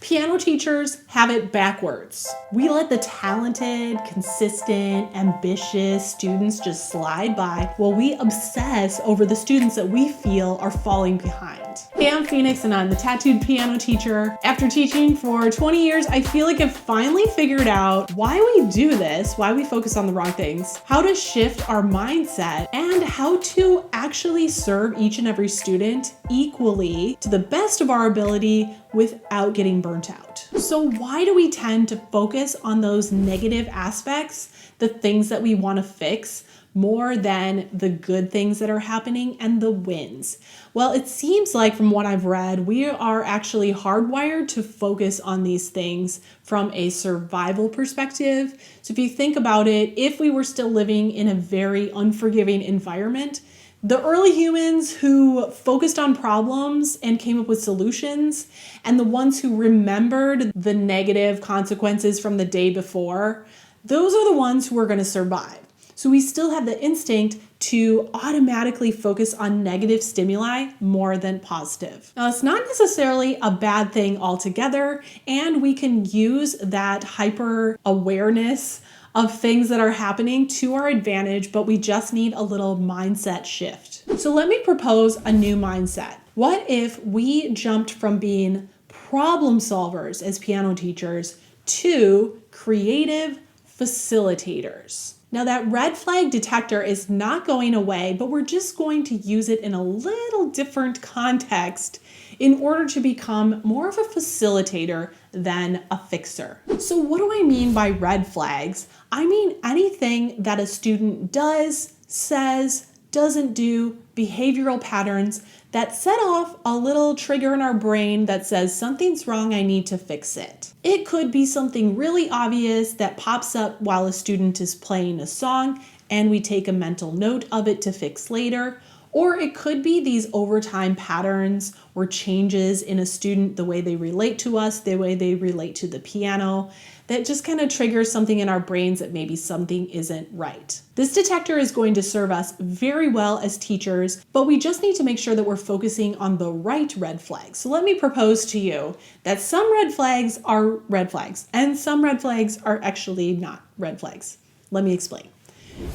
piano teachers have it backwards. We let the talented, consistent, ambitious students just slide by while we obsess over the students that we feel are falling behind. Hey, I'm Phoenix and I'm the tattooed piano teacher. After teaching for 20 years, I feel like I've finally figured out why we do this, why we focus on the wrong things, how to shift our mindset, and how to actually serve each and every student equally to the best of our ability without getting burnt out. So why do we tend to focus on those negative aspects, the things that we want to fix, more than the good things that are happening and the wins? Well, it seems like from what I've read, we are actually hardwired to focus on these things from a survival perspective. So if you think about it, if we were still living in a very unforgiving environment, the early humans who focused on problems and came up with solutions, and the ones who remembered the negative consequences from the day before, those are the ones who are going to survive. So we still have the instinct to automatically focus on negative stimuli more than positive. Now, it's not necessarily a bad thing altogether, and we can use that hyper awareness of things that are happening to our advantage, but we just need a little mindset shift. So let me propose a new mindset. What if we jumped from being problem solvers as piano teachers to creative facilitators? Now that red flag detector is not going away, but we're just going to use it in a little different context in order to become more of a facilitator than a fixer. So what do I mean by red flags? I mean anything that a student does, says, doesn't do, behavioral patterns that set off a little trigger in our brain that says something's wrong, I need to fix it. It could be something really obvious that pops up while a student is playing a song and we take a mental note of it to fix later. Or it could be these overtime patterns or changes in a student, the way they relate to us, the way they relate to the piano, that just kind of triggers something in our brains that maybe something isn't right. This detector is going to serve us very well as teachers, but we just need to make sure that we're focusing on the right red flags. So let me propose to you that some red flags are red flags and some red flags are actually not red flags. Let me explain.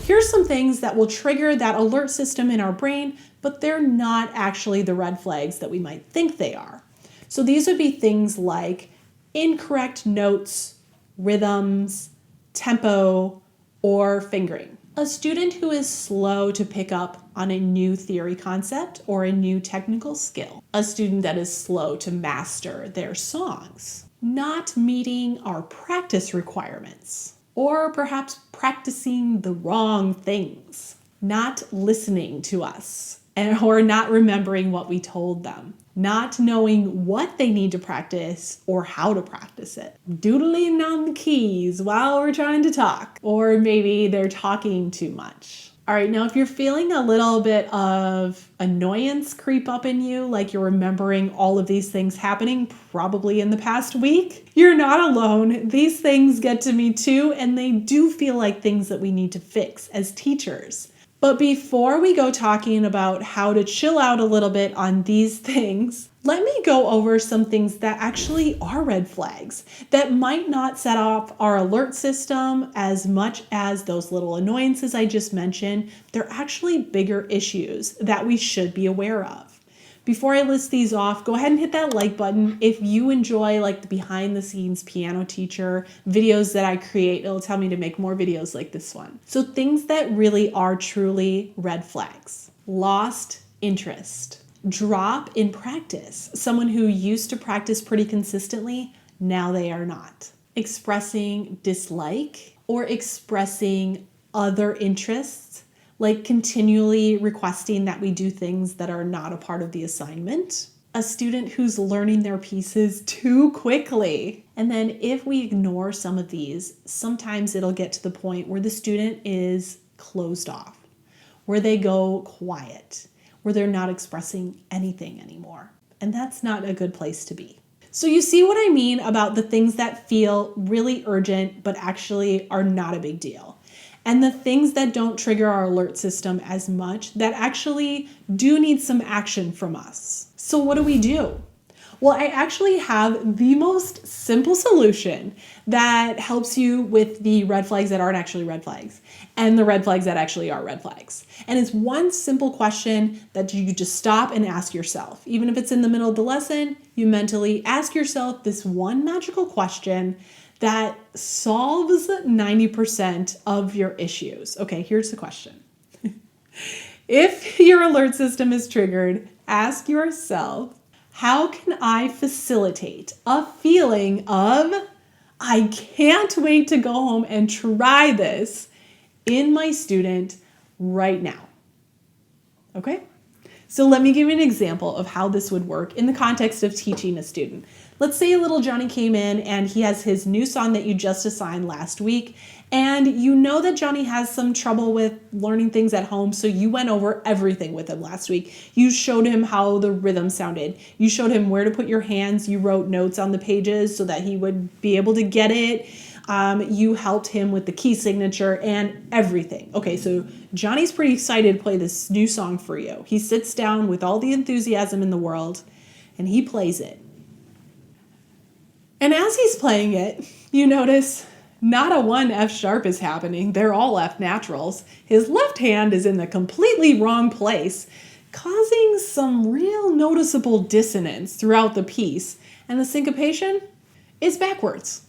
Here's some things that will trigger that alert system in our brain, but they're not actually the red flags that we might think they are. So these would be things like incorrect notes, rhythms, tempo, or fingering. A student who is slow to pick up on a new theory concept or a new technical skill. A student that is slow to master their songs. Not meeting our practice requirements. Or perhaps practicing the wrong things, not listening to us, or not remembering what we told them, not knowing what they need to practice or how to practice it, doodling on the keys while we're trying to talk, or maybe they're talking too much. All right, now if you're feeling a little bit of annoyance creep up in you, like you're remembering all of these things happening probably in the past week, you're not alone. These things get to me too, and they do feel like things that we need to fix as teachers. But before we go talking about how to chill out a little bit on these things, let me go over some things that actually are red flags that might not set off our alert system as much as those little annoyances I just mentioned. They're actually bigger issues that we should be aware of. Before I list these off, go ahead and hit that like button. If you enjoy like the behind the scenes piano teacher videos that I create, it'll tell me to make more videos like this one. So things that really are truly red flags. Lost interest. Drop in practice. Someone who used to practice pretty consistently, now they are not. Expressing dislike or expressing other interests, like continually requesting that we do things that are not a part of the assignment. A student who's learning their pieces too quickly. And then if we ignore some of these, sometimes it'll get to the point where the student is closed off, where they go quiet, where they're not expressing anything anymore. And that's not a good place to be. So you see what I mean about the things that feel really urgent, but actually are not a big deal. And the things that don't trigger our alert system as much, that actually do need some action from us. So what do? Well, I actually have the most simple solution that helps you with the red flags that aren't actually red flags and the red flags that actually are red flags. And it's one simple question that you just stop and ask yourself. Even if it's in the middle of the lesson, you mentally ask yourself this one magical question that solves 90% of your issues. Okay, here's the question. If your alert system is triggered, ask yourself, how can I facilitate a feeling of, I can't wait to go home and try this in my student right now? Okay? So let me give you an example of how this would work in the context of teaching a student. Let's say little Johnny came in and he has his new song that you just assigned last week, and you know that Johnny has some trouble with learning things at home, so you went over everything with him last week. You showed him how the rhythm sounded. You showed him where to put your hands. You wrote notes on the pages so that he would be able to get it. You helped him with the key signature and everything. Okay, so Johnny's pretty excited to play this new song for you. He sits down with all the enthusiasm in the world and he plays it. And as he's playing it, you notice not a one F sharp is happening. They're all F naturals. His left hand is in the completely wrong place, causing some real noticeable dissonance throughout the piece. And the syncopation is backwards.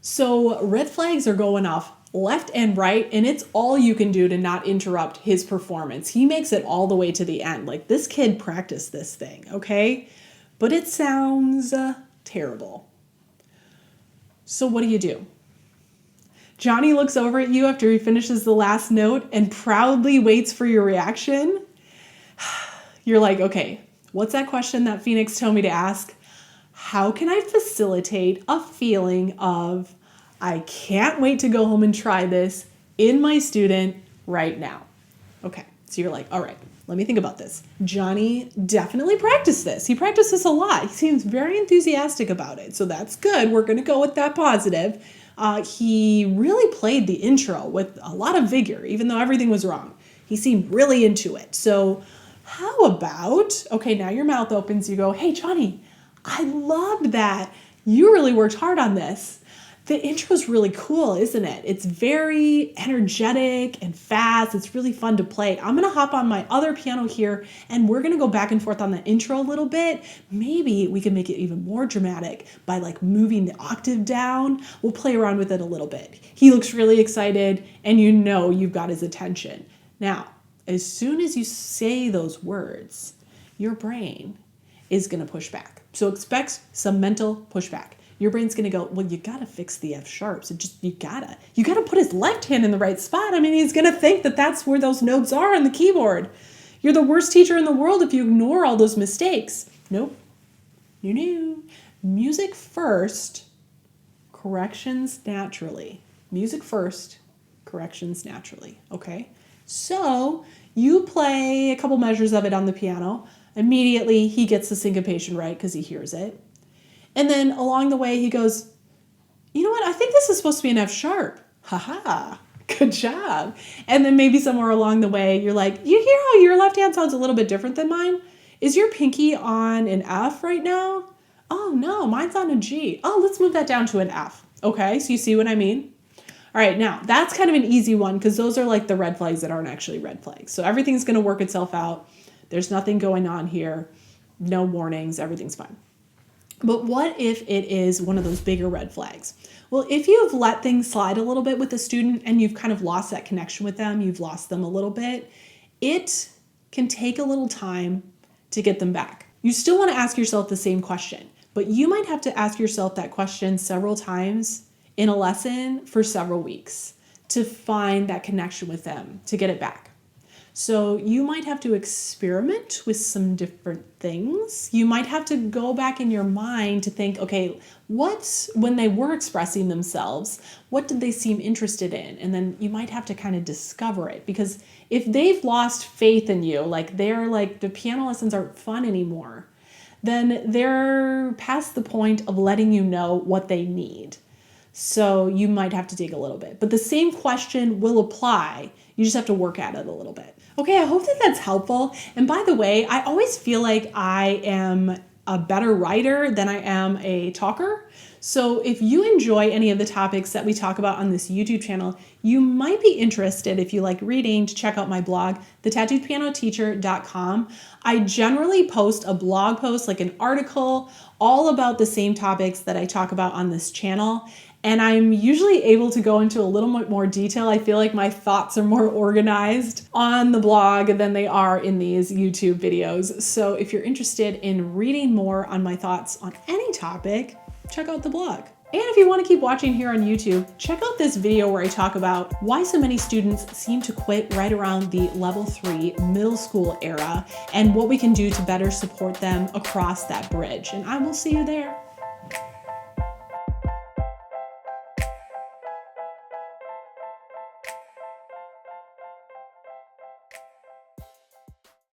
So red flags are going off left and right, and it's all you can do to not interrupt his performance. He makes it all the way to the end. Like, this kid practiced this thing, okay? But it sounds terrible. So what do? Johnny looks over at you after he finishes the last note and proudly waits for your reaction. You're like, okay, what's that question that Phoenix told me to ask? How can I facilitate a feeling of, I can't wait to go home and try this in my student right now? Okay, so you're like, all right, let me think about this. Johnny definitely practiced this. He practiced this a lot. He seems very enthusiastic about it, so that's good. We're going to go with that positive. He really played the intro with a lot of vigor, even though everything was wrong. He seemed really into it. So how about, okay, now your mouth opens, you go, hey, Johnny, I loved that. You really worked hard on this. The intro is really cool, isn't it? It's very energetic and fast. It's really fun to play. I'm going to hop on my other piano here, and we're going to go back and forth on the intro a little bit. Maybe we can make it even more dramatic by like moving the octave down. We'll play around with it a little bit. He looks really excited, and you know you've got his attention. Now, as soon as you say those words, your brain is going to push back. So expect some mental pushback. Your brain's going to go, well, you got to fix the F sharps. You got to put his left hand in the right spot. I mean, he's going to think that that's where those notes are on the keyboard. You're the worst teacher in the world if you ignore all those mistakes. Nope. You knew. Music first, corrections naturally. Music first, corrections naturally. Okay? So you play a couple measures of it on the piano. Immediately, he gets the syncopation right because he hears it. And then along the way, he goes, you know what? I think this is supposed to be an F sharp. Ha, good job. And then maybe somewhere along the way, you're like, you hear how your left hand sounds a little bit different than mine? Is your pinky on an F right now? Oh, no, mine's on a G. Oh, let's move that down to an F. Okay, so you see what I mean? All right, now that's kind of an easy one because those are like the red flags that aren't actually red flags. So everything's going to work itself out. There's nothing going on here. No warnings. Everything's fine. But what if it is one of those bigger red flags? Well, if you've let things slide a little bit with a student and you've kind of lost that connection with them, you've lost them a little bit, it can take a little time to get them back. You still want to ask yourself the same question, but you might have to ask yourself that question several times in a lesson for several weeks to find that connection with them, to get it back. So you might have to experiment with some different things. You might have to go back in your mind to think, okay, when they were expressing themselves, what did they seem interested in? And then you might have to kind of discover it, because if they've lost faith in you, like they're like, the piano lessons aren't fun anymore, then they're past the point of letting you know what they need. So you might have to dig a little bit, but the same question will apply. You just have to work at it a little bit. Okay, I hope that that's helpful. And by the way, I always feel like I am a better writer than I am a talker. So if you enjoy any of the topics that we talk about on this YouTube channel, you might be interested, if you like reading, to check out my blog, TheTattooedPianoTeacher.com. I generally post a blog post, like an article, all about the same topics that I talk about on this channel. And I'm usually able to go into a little bit more detail. I feel like my thoughts are more organized on the blog than they are in these YouTube videos. So if you're interested in reading more on my thoughts on any topic, check out the blog. And if you want to keep watching here on YouTube, check out this video where I talk about why so many students seem to quit right around the level 3 middle school era and what we can do to better support them across that bridge. And I will see you there.